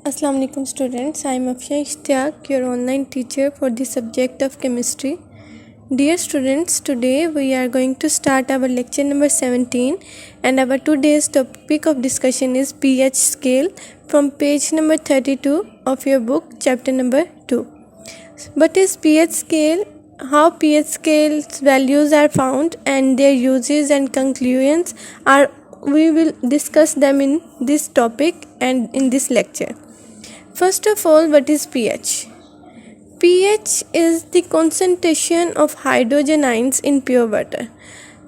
Assalamu alaikum students, I am Afsha Ishtiyaq, your online teacher for the subject of chemistry. Dear students, today we are going to start our lecture number 17 and our today's topic of discussion is pH scale from page number 32 of your book, chapter number 2. What is pH scale? How pH scale's values are found and their uses and conclusions are we will discuss them in this topic and in this lecture. First of all, what is pH? pH is the concentration of hydrogen ions in pure water.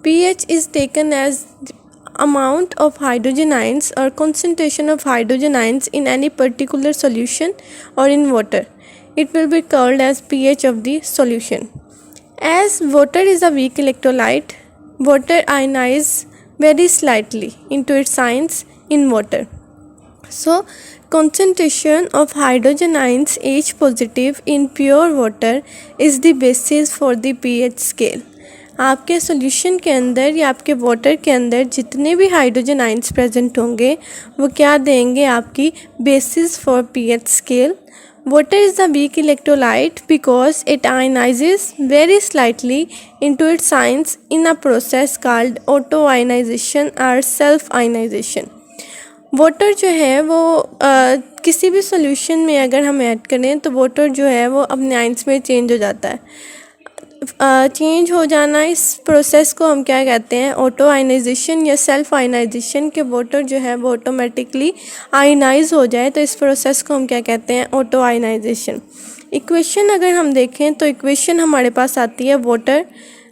pH is taken as the amount of hydrogen ions or concentration of hydrogen ions in any particular solution or in water. It will be called as pH of the solution. As water is a weak electrolyte, water ionizes very slightly into its ions in water. So, concentration of hydrogen ions H positive in pure water is the basis for the pH scale. आपके solution के अंदर या आपके water के अंदर जितने भी hydrogen ions present होंगे वो क्या देंगे आपकी basis for pH scale. Water is a weak electrolyte because it ionizes very slightly into its ions in a process called auto-ionization or self-ionization. Water जो है वो किसी भी सॉल्यूशन में अगर हम ऐड करें तो वाटर जो है वो अपने आइंस में चेंज हो जाता है. चेंज हो जाना इस प्रोसेस को हम क्या कहते हैं, ऑटो आयनाइजेशन या सेल्फ आयनाइजेशन. के वाटर जो है वो ऑटोमेटिकली आयनाइज हो जाए तो इस प्रोसेस को हम क्या कहते हैं, ऑटो आयनाइजेशन. इक्वेशन अगर हम देखें तो इक्वेशन हमारे पास आती है water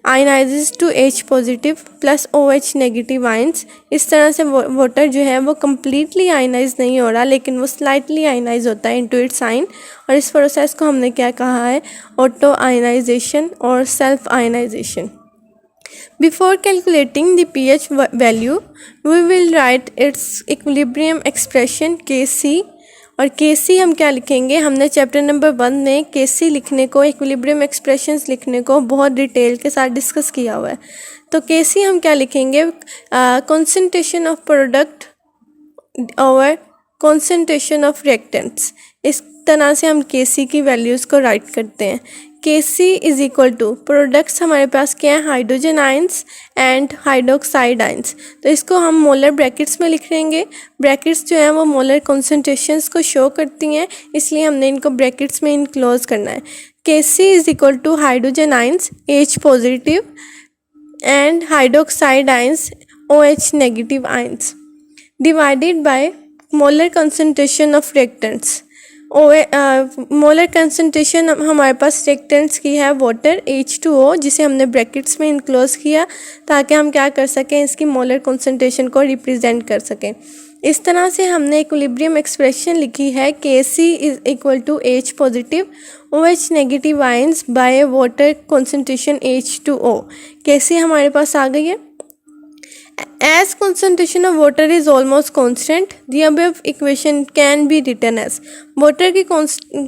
ionises to H positive plus OH negative ions. इस तरह से वाटर जो है वो कम्प्लीटली आयनाइज नहीं हो रहा लेकिन वो स्लाइटली आयनाइज होता है इनटू इट्स आइन. और इस प्रोसेस को हमने क्या कहा है, ऑटो आयनाइजेशन और self ionisation. Before calculating the pH value we will write its equilibrium expression Kc. और Kc हम क्या लिखेंगे, हमने चैप्टर नंबर 1 में Kc लिखने को, इक्विलिब्रियम एक्सप्रेशंस लिखने को बहुत डिटेल के साथ डिस्कस किया हुआ है. तो Kc हम क्या लिखेंगे, concentration of product over concentration of reactants. इस तरह से हम Kc की वैल्यूज़ को राइट करते हैं. Kc is equal to products हमारे पास क्या है, hydrogen ions and hydroxide ions. तो इसको हम मोलर ब्रैकेट्स में लिख लेंगे. ब्रैकेट्स जो है वो मोलर कॉन्सेंट्रेशंस को शो करती हैं, इसलिए हमने इनको ब्रैकेट्स में इनक्लोज करना है. Kc is equal to hydrogen ions H positive and hydroxide ions OH negative ions divided by molar concentration of reactants. Molar concentration हमारे पास रिएक्टेंट्स की है वाटर H2O, जिसे हमने ब्रैकेट्स में इनक्लोज किया ताकि हम क्या कर सकें, इसकी मोलर कंसंट्रेशन को रिप्रेजेंट कर सकें. इस तरह से हमने इक्विलिब्रियम एक्सप्रेशन लिखी है Kc is equal to H positive OH negative ions by water concentration H2O. Kc हमारे पास आ गई है. As concentration of water is almost constant, the above equation can be written as. Water की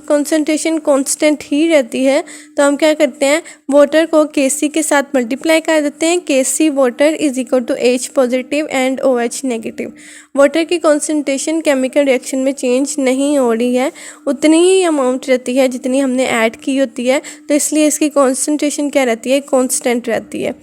concentration constant ही रहती है तो हम क्या करते हैं, वाटर को Kc के साथ मल्टीप्लाई कर देते हैं. Kc water is equal to H positive and OH negative. Water की concentration केमिकल रिएक्शन में चेंज नहीं हो रही है, उतनी ही अमाउंट रहती है जितनी हमने ऐड की होती है, तो इसलिए इसकी concentration क्या रहती है, constant रहती है.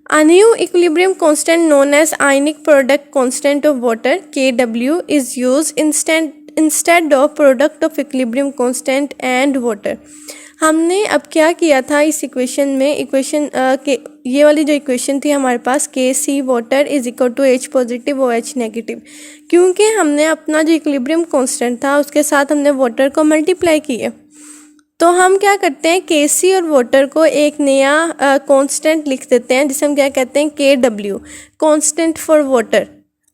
A new equilibrium constant known as ionic product constant of water Kw is used instead of product of equilibrium constant and water. हमने अब क्या किया था इस इक्वेशन में, इक्वेशन के ये वाली जो इक्वेशन थी हमारे पास Kc water is equal to H positive OH negative, क्योंकि हमने अपना जो इक्विलिब्रियम कांस्टेंट था उसके साथ हमने वाटर को मल्टीप्लाई किया. तो हम क्या करते हैं, Kc और वाटर को एक नया कांस्टेंट लिख देते हैं जिसे हम क्या कहते हैं, Kw constant for water,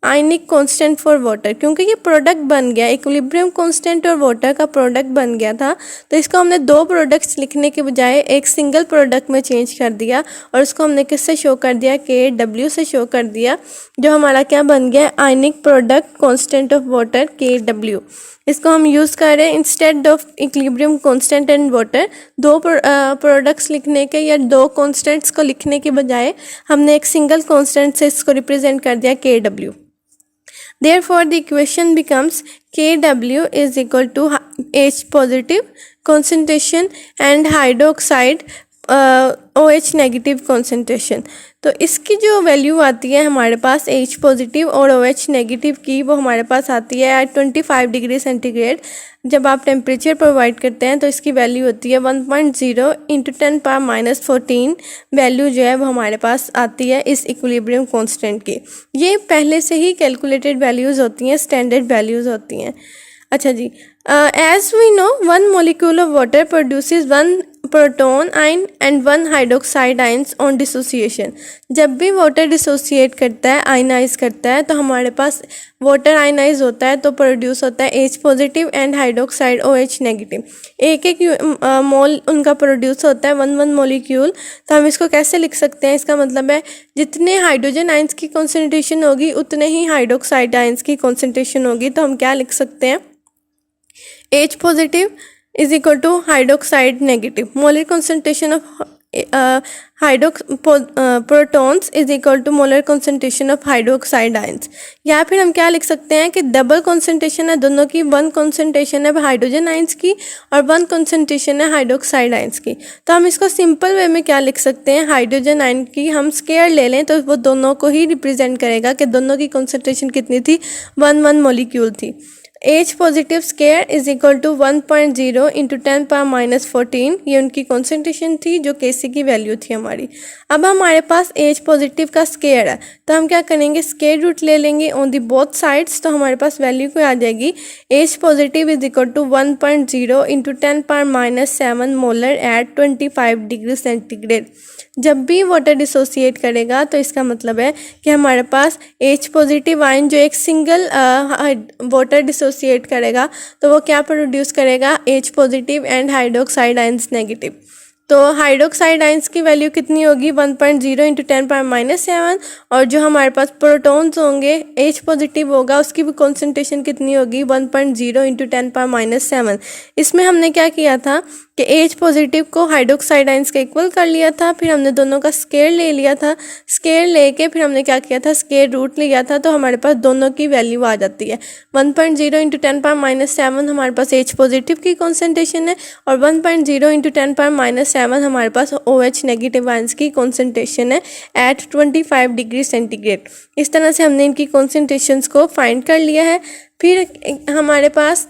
ionic constant for water. क्योंकि ये प्रोडक्ट बन गया, इक्विलिब्रियम कांस्टेंट और वाटर का प्रोडक्ट बन गया था, तो इसको हमने दो प्रोडक्ट्स लिखने के बजाय एक सिंगल प्रोडक्ट में चेंज कर दिया और उसको हमने किससे शो कर दिया, Kw से शो कर दिया, जो हमारा क्या बन गया, ionic product constant of water Kw. इसको हम यूज़ कर रहे हैं instead of equilibrium constant and water. दो प्रोडक्ट्स लिखने के या दो कांस्टेंट्स को लिखने के बजाय हमने एक सिंगल कांस्टेंट से इसको रिप्रेजेंट कर दिया Kw. Therefore the equation becomes Kw is equal to H positive concentration and hydroxide OH negative concentration. तो इसकी जो वैल्यू आती है हमारे पास H पॉजिटिव और OH नेगेटिव की, वो हमारे पास आती है एट 25 डिग्री सेंटीग्रेड। जब आप टेम्परेचर प्रोवाइड करते हैं तो इसकी वैल्यू होती है 1.0 इंटू 10⁻⁻14 वैल्यू जो है वो हमारे पास आती है इस इक्विलिब्रियम कांस्टेंट की। ये पहले से ही कैलकुलेटेड वैल्यूज़ होती हैं, स्टैंडर्ड वैल्यूज़ होती हैं। अच्छा जी, as we know 1 molecule of water produces 1 proton ion and 1 hydroxide ions on dissociation। जब भी वाटर डिसोसिएट करता है, आयनाइज करता है, तो हमारे पास वाटर आयनाइज होता है तो प्रोड्यूस होता है H positive and hydroxide OH negative. एक एक मोल उनका प्रोड्यूस होता है, 1 मोलिक्यूल। तो हम इसको कैसे लिख सकते हैं? इसका मतलब है जितने हाइड्रोजन आयंस की कॉन्सेंट्रेशन होगी उतने ही हाइड्रोक्साइड आयंस की कॉन्सेंट्रेशन होगी। तो हम क्या लिख सकते हैं? H positive is equal to hydroxide negative. Molar concentration of protons is equal to molar concentration of hydroxide ions। या फिर हम क्या लिख सकते हैं कि डबल कॉन्सेंट्रेशन है दोनों की, 1 कॉन्सेंट्रेशन है हाइड्रोजन आयंस की और 1 कॉन्सेंट्रेशन है हाइड्रोक्साइड आयंस की। तो हम इसको सिंपल वे में क्या लिख सकते हैं? हाइड्रोजन आयन की हम स्केयर ले लें तो वो दोनों को ही रिप्रेजेंट करेगा कि दोनों की कॉन्सेंट्रेशन कितनी थी, 1 मोलिक्यूल थी। H positive square is equal to 1.0 into 10⁻⁻14, ये उनकी कॉन्सेंट्रेशन थी जो Kc की वैल्यू थी हमारी। अब हमारे पास H पॉजिटिव का स्केयर है तो हम क्या करेंगे? स्केयर रूट ले लेंगे ऑन दी बोथ साइड्स। तो हमारे पास वैल्यू क्या आ जाएगी? H positive is equal to 1.0 into 10⁻⁻7 molar at 25 degree centigrade. जब भी वाटर डिसोसिएट करेगा तो इसका मतलब है कि हमारे पास H पॉजिटिव आयन जो एक सिंगल वाटर डिसोसिएट करेगा तो वो क्या प्रोड्यूस करेगा? H positive and hydroxide ions negative. तो हाइड्रोक्साइड आयंस की वैल्यू कितनी होगी? 1.0 इंटू 10⁻⁻7। और जो हमारे पास प्रोटॉन्स होंगे, H पॉजिटिव होगा, उसकी भी कॉन्सेंट्रेशन कितनी होगी? 1.0 इंटू 10⁻⁷। इसमें हमने क्या किया था कि H पॉजिटिव को हाइड्रोक्साइड आयंस के इक्वल कर लिया था, फिर हमने दोनों का स्केयर ले लिया था। स्केयर लेके फिर हमने क्या किया था? स्केयर रूट लिया था। तो हमारे पास दोनों की वैल्यू आ जाती है। 1.0 इंटू 10⁻⁷ हमारे पास H पॉजिटिव की कॉन्सेंट्रेशन है और 1.0 इंटू 10⁻⁷ हमारे पास OH नेगेटिव आयंस की कॉन्सेंट्रेशन है एट 25 डिग्री सेंटीग्रेड। इस तरह से हमने इनकी कॉन्सेंट्रेशंस को फाइंड कर लिया है। फिर हमारे पास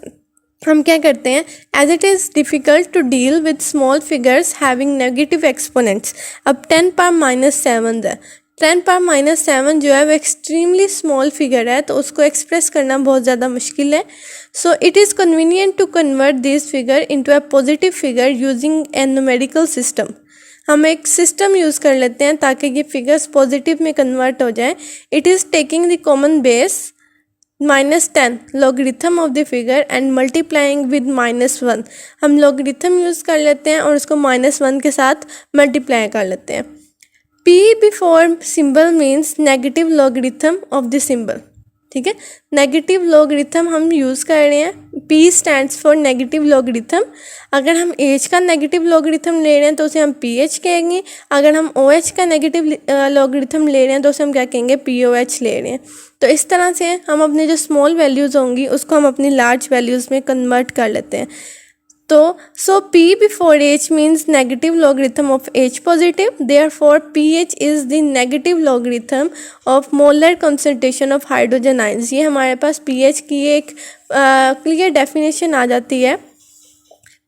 हम क्या करते हैं? As it is difficult to deal with small figures having negative exponents. अब 10⁻⁷ है, 10⁻⁷ जो है वो एक्सट्रीमली स्मॉल फिगर है, तो उसको एक्सप्रेस करना बहुत ज़्यादा मुश्किल है। So it is convenient to convert this figure into a positive figure using a numerical system. हम एक सिस्टम यूज़ कर लेते हैं ताकि ये फिगर्स पॉजिटिव में कन्वर्ट हो जाए। It is taking the common base -10 logarithm of the figure and multiplying with -1। हम लॉगरिथम यूज़ कर लेते हैं और उसको -1 के साथ मल्टीप्लाई कर लेते हैं। P before symbol means negative logarithm of the symbol. ठीक है, नेगेटिव लॉगरिथम हम यूज़ कर रहे हैं। P stands for negative logarithm. अगर हम H का नेगेटिव लॉगरिथम ले रहे हैं तो उसे हम PH कहेंगे। अगर हम OH का नेगेटिव लॉगरिथम ले रहे हैं तो उसे हम क्या कहेंगे? POH ले रहे हैं। तो इस तरह से हम अपने जो स्मॉल वैल्यूज़ होंगी उसको हम अपनी लार्ज वैल्यूज़ में कन्वर्ट कर लेते हैं। तो P before H means negative logarithm of H positive, therefore pH is the negative logarithm of molar concentration of hydrogen ions। ये हमारे पास pH की एक क्लियर डेफिनेशन आ जाती है।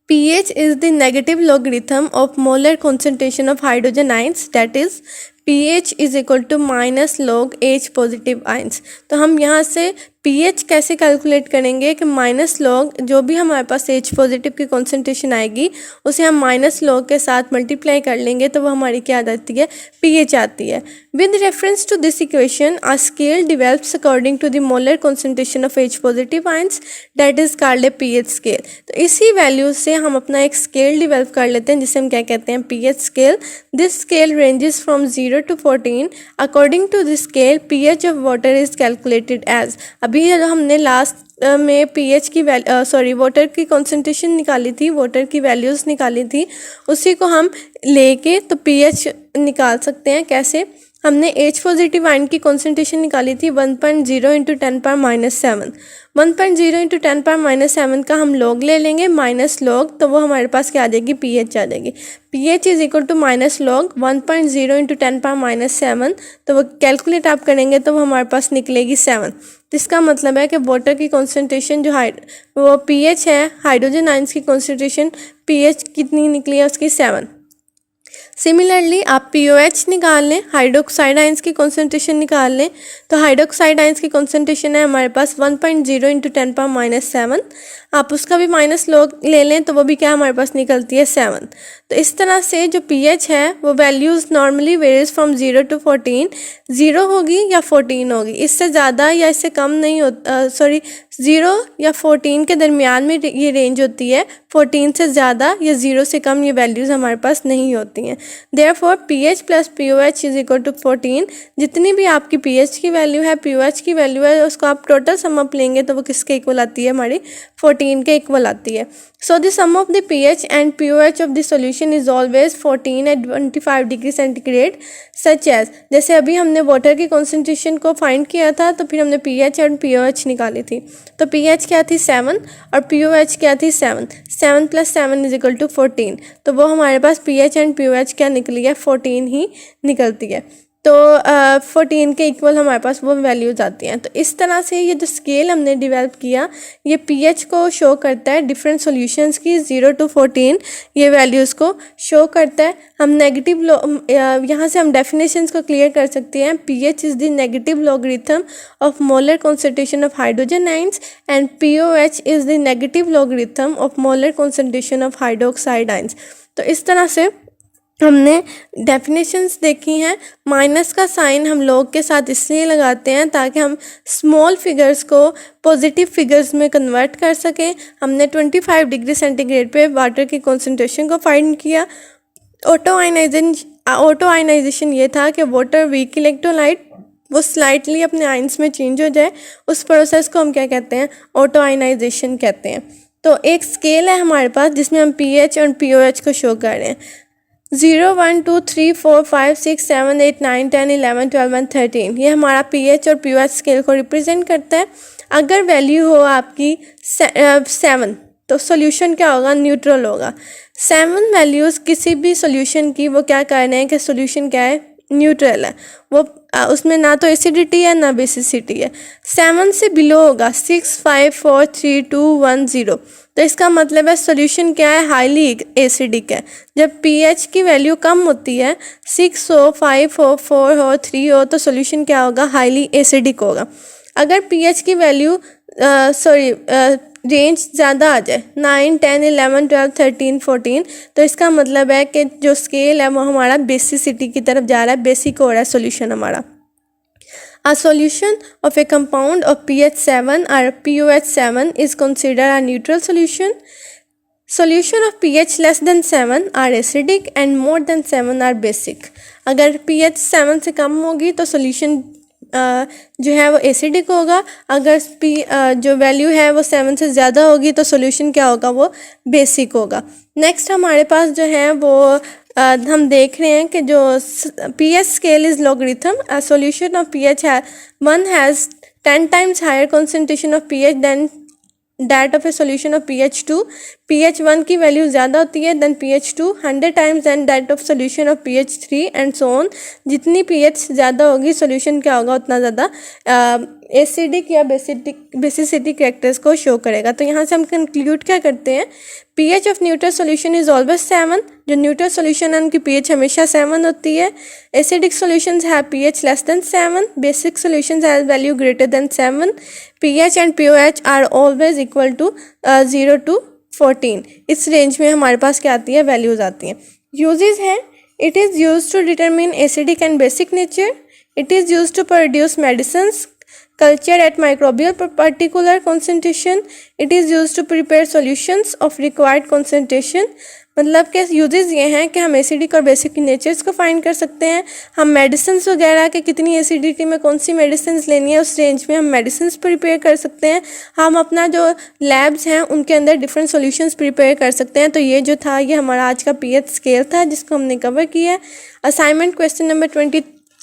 pH is the negative logarithm of molar concentration of hydrogen ions, that is pH is equal to -log H positive ions। तो हम यहाँ से pH कैसे कैलकुलेट करेंगे कि -log जो भी हमारे पास H पॉजिटिव की कॉन्सेंट्रेशन आएगी उसे हम -log के साथ मल्टीप्लाई कर लेंगे तो वो हमारी क्या आ जाती है? pH आती है। With reference to this equation a scale develops according to the molar concentration of H positive ions, that is called a pH scale. तो इसी वैल्यू से हम अपना एक स्केल डिवेल्प कर लेते हैं जिसे हम क्या कहते हैं? pH scale. This scale ranges from 0 to 14। According to this scale pH of water is calculated as. अभी हमने लास्ट में pH की वाटर की कॉन्सेंट्रेशन निकाली थी, वाटर की वैल्यूज़ निकाली थी, उसी को हम लेके तो pH निकाल सकते हैं। कैसे? हमने H पॉजिटिव आयन की कॉन्सेंट्रेशन निकाली थी 1.0 इंटू 10⁻⁷। 1.0 इंटू 10⁻⁷ का हम लॉग ले लेंगे माइनस लॉग, तो वो हमारे पास क्या आ जाएगी, pH आ जाएगी। pH is equal to minus log 1.0 into 10⁻⁷, तो वो कैलकुलेट आप करेंगे तो वो हमारे पास निकलेगी 7। तो इसका मतलब है कि वाटर की कॉन्सेंट्रेशन जो वो pH है, हाइड्रोजन आयंस की कॉन्सेंट्रेशन pH कितनी निकली है उसकी 7। सिमिलरली आप POH निकाल लें, हाइड्रोक्साइड आयंस की कॉन्सेंट्रेशन निकाल लें, तो हाइड्रोक्साइड आयंस की कॉन्सेंट्रेशन है हमारे पास 1.0 इंटू 10⁻⁷। आप उसका भी माइनस लॉग ले लें तो वो भी क्या हमारे पास निकलती है 7। तो इस तरह से जो pH है वो values normally varies from 0 to 14, 0 होगी या 14 होगी, इससे ज़्यादा या इससे कम नहीं होता, 0 या 14 के दरमियान में ये रेंज होती है, 14 से ज़्यादा या 0 से कम ये वैल्यूज़ हमारे पास नहीं होती हैं। Therefore pH plus POH is equal to 14। जितनी भी आपकी pH की वैल्यू है, POH की वैल्यू है, उसको आप टोटल सम अप लेंगे तो वो किसके इक्वल आती है, हमारी 14 के इक्वल आती है। So the sum of the pH and POH of the solution is always 14 at 25 degree centigrade, such as, जैसे अभी हमने वाटर की कॉन्सेंट्रेशन को फाइंड किया था तो फिर हमने pH एंड POH निकाली थी। तो pH क्या थी 7 और POH क्या थी 7, 7 + 7 इज इक्वल टू 14, तो वो हमारे पास pH एंड POH क्या निकली है, 14 ही निकलती है। तो 14 के इक्वल हमारे पास वो वैल्यूज़ आती हैं। तो इस तरह से ये जो स्केल हमने डेवलप किया ये pH को शो करता है डिफरेंट सॉल्यूशंस की, 0 to 14 ये वैल्यूज़ को शो करता है। हम नेगेटिव यहाँ से हम डेफिनेशंस को क्लियर कर सकते हैं। pH is the negative logarithm of molar concentration of hydrogen ions and POH is the negative logarithm of molar concentration of hydroxide ions. तो इस तरह से हमने डेफिनेशंस देखी हैं। माइनस का साइन हम लोग के साथ इसलिए लगाते हैं ताकि हम स्मॉल फिगर्स को पॉजिटिव फिगर्स में कन्वर्ट कर सकें। हमने 25 डिग्री सेंटीग्रेड पे वाटर की कॉन्सेंट्रेशन को फाइंड किया। ऑटो आयनाइजेशन ये था कि वाटर वीक इलेक्ट्रोलाइट वो स्लाइटली अपने आयंस में चेंज हो जाए, उस प्रोसेस को हम क्या कहते हैं, ऑटो आयनाइजेशन कहते हैं। तो एक स्केल है हमारे पास जिसमें हम pH और POH को शो कर रहे हैं। 0, 1, 2, 3, 4, 5, 6, 7, 8, 9, 10, 11, 12 एंड 13 ये हमारा pH और POH स्केल को रिप्रेजेंट करता है। अगर वैल्यू हो आपकी 7 तो सॉल्यूशन क्या होगा, न्यूट्रल होगा। 7 वैल्यूज़ किसी भी सॉल्यूशन की वो क्या कह रहे हैं कि सॉल्यूशन क्या है, न्यूट्रल है। वो उसमें ना तो एसिडिटी है ना बेसिसिटी है। 7 से बिलो होगा 6, 5, 4, 3, 2, 1, 0, तो इसका मतलब है सॉल्यूशन क्या है, हाईली एसिडिक है। जब pH की वैल्यू कम होती है, 6 हो, 5 हो, 4 हो, 3 हो, तो सॉल्यूशन क्या होगा, हाईली एसिडिक होगा। अगर pH की वैल्यू रेंज ज़्यादा आ जाए, 9, 10, 11, 12, 13, 14, तो इसका मतलब है कि जो स्केल है वो हमारा बेसिसिटी की तरफ जा रहा है, बेसिक हो रहा है सॉल्यूशन हमारा। A solution of a compound of pH 7 or POH 7 is considered a neutral solution. Solution of pH less than 7 are acidic and more than 7 are basic. अगर pH 7 से कम होगी तो solution जो है वो एसिडिक होगा। अगर जो वैल्यू है वो 7 से ज़्यादा होगी तो सॉल्यूशन क्या होगा, वो बेसिक होगा। नेक्स्ट हमारे पास जो है वो हम देख रहे हैं कि जो pH scale is logarithm. A solution of pH 1 has 10 times higher concentration of pH than that of a solution of pH 2. pH 1 की वैल्यू ज़्यादा होती है than pH 2 100 times than that of solution of pH 3 and so on. जितनी pH ज़्यादा होगी solution क्या होगा, उतना ज़्यादा एसिडिक या बेसिसिटी कैरेक्टर्स को शो करेगा। तो यहाँ से हम कंक्लूड क्या करते हैं, pH of neutral solution is always 7। जो न्यूट्रल सॉल्यूशन है उनकी pH हमेशा 7 होती है। Acidic solutions have pH less than 7, basic solutions have value greater than 7। pH and POH are always equal to 0 to 14। इस रेंज में हमारे पास क्या आती है, वैल्यूज आती हैं। यूजेस हैं, it is use to determine acidic and basic nature, it is use to produce medicines, culture at microbial particular concentration, it is used to prepare solutions of required concentration। मतलब के uses ये हैं कि हम acidic और basic natures को find कर सकते हैं। हम मेडिसिन वगैरह के कितनी एसिडिटी में कौन सी मेडिसिन लेनी है उस रेंज में हम मेडिसिन प्रिपेयर कर सकते हैं। हम अपना जो लैब्स हैं उनके अंदर डिफरेंट सॉल्यूशंस प्रिपेयर कर सकते हैं। तो ये जो था ये हमारा आज का pH स्केल था जिसको हमने कवर किया है। असाइनमेंट क्वेश्चन नंबर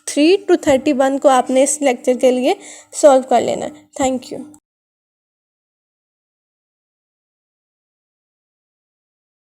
3 to 31 को आपने इस लेक्चर के लिए सॉल्व कर लेना है। Thank you.